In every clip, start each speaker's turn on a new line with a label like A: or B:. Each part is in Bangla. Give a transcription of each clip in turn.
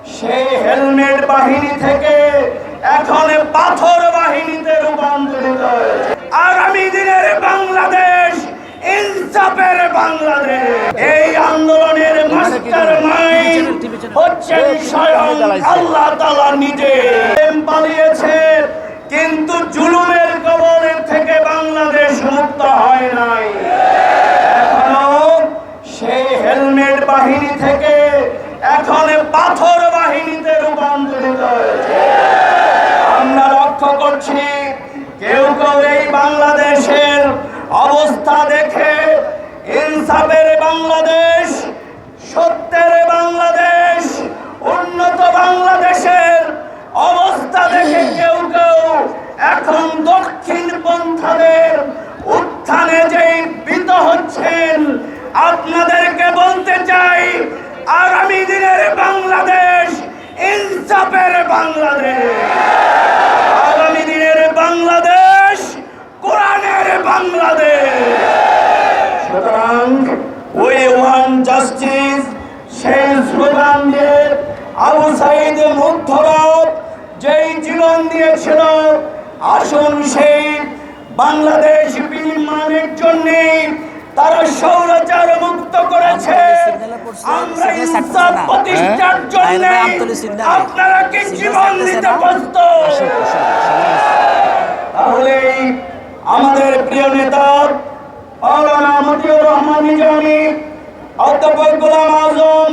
A: সেই হেলমেট বাহিনী থেকে এখন পাথর বাহিনীতে রূপান্তরিত হয়েছে। আগামী দিনের বাংলাদেশ ইনসাফের বাংলাদেশ। এই আন্দোলনের মাস্টারমাইন্ড হচ্ছেন স্বয়ং আল্লাহ তাআলা নিজে। পালিয়েছে কিন্তু জুলুমের কবল থেকে বাংলাদেশ মুক্ত হয় নাই। এখনো সেই হেলমেট বাহিনী থেকে এখন পাথর বাহিনীতে রূপান্তরিত হয়েছে। আমরা লক্ষ্য করছি কেউ কেউ এই বাংলাদেশের অবস্থা দেখে ইনসাফের বাংলাদেশ, সত্যের বাংলাদেশ, উন্নত বাংলাদেশের অবস্থা দেখে কেউ কেউ এখন দক্ষিণ পন্থাদের উত্থানে যেই ভীত হচ্ছেন। আপনাদেরকে বলতে চাই আগামী দিনের বাংলাদেশ ইনসাফের বাংলাদেশ। আগামী দিনের বাংলাদেশ কোরআনের বাংলাদেশ। সুতরাং উই ওয়ান্ট জাস্টিস সেই স্লোগান দিয়ে আবু সাঈদ মুগ্ধরাত যেই জীবন দিয়েছিল, আসুন সেই বাংলাদেশ বিনির্মাণের জন্য তারা স্বৈরাচার মুক্ত করেছে। আমরা ইনসাফ প্রতিষ্ঠার জন্য আপনারা কি জীবন দিতে প্রস্তুত? তাহলে আমাদের প্রিয় নেতা মাওলানা মতিউর রহমান নিজামী, অধ্যাপক গোলাম আজম,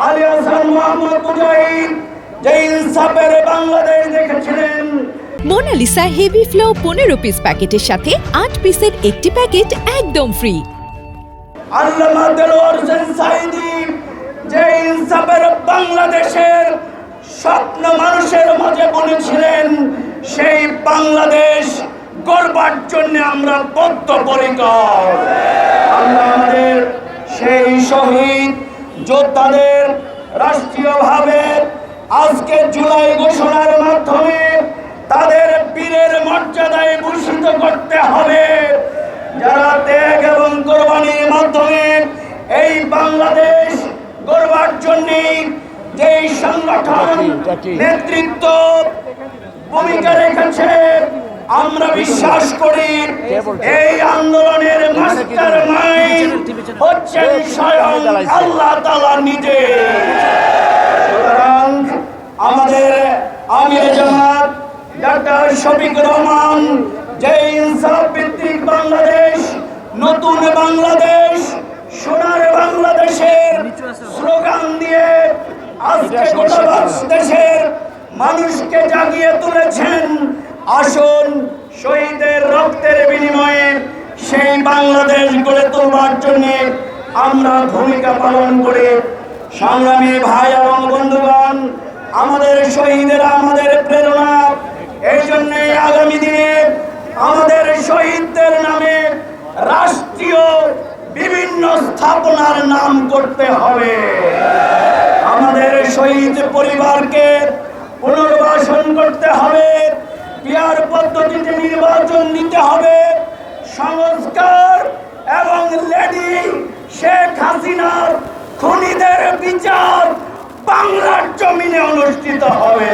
A: আলী হাসান মোহাম্মদ মুজাহিদ যে ইনসাফের বাংলাদেশ দেখেছিলেন।
B: মোনালিসা হেভি ফ্লো 15 পিস প্যাকেটের সাথে 8 পিসের একটি প্যাকেট একদম ফ্রি।
A: আল্লামা দেলোয়ার হোসেন সাঈদী যে ইনসাফের বাংলাদেশের স্বপ্ন মানুষের মাঝে বলেছিলেন, সেই বাংলাদেশ গড়বার জন্য আমরা বদ্ধপরিকর। আমরা আমাদের সেই শহীদ যোদ্ধাদের রাষ্ট্রীয়ভাবে আজকে জুলাই ঘোষণার মাধ্যমে তাদের বীরের মর্যাদায় ভূষিত করতে হবে। যারা ত্যাগ এবং কোরবানির মাধ্যমে এই বাংলাদেশ গড়বার জন্য যে সংগঠন নেতৃত্ব ভূমিকা রেখেছে, আমরা বিশ্বাস করি এই আন্দোলনের মাস্টারমাইন্ড হচ্ছেন স্বয়ং আল্লাহ তাআলা নিজে। সুতরাং আমাদের আমির জামাত ডাক্তার শফিকুর রহমান যে ইনসাফ ভিত্তিক বাংলাদেশ, নতুন বাংলাদেশ, সোনার বাংলাদেশের স্লোগান দিয়ে আজকে গোটা দেশের মানুষকে জাগিয়ে তুলেছেন। আসুন শহীদের রক্তের বিনিময়ে সেই বাংলাদেশ গড়ে তোলবার জন্য আমরা ভূমিকা পালন করি। সংগ্রামী ভাই এবং বন্ধুগণ, আমাদের শহীদেরা আমাদের প্রেরণা। এই জন্যই আগামী দিনে আমাদের শহীদদের নামে রাষ্ট্রীয় বিভিন্ন স্থাপনার নাম করতে হবে। আমাদের শহীদ পরিবারকে পুনর্বাসন করতে হবে, পিয়ার পদ্ধতিতে নির্বাচন দিতে হবে, সংস্কার এবং লেডি শেখ হাসিনার খুনিদের বিচার বাংলার জমিনে অনুষ্ঠিত হবে।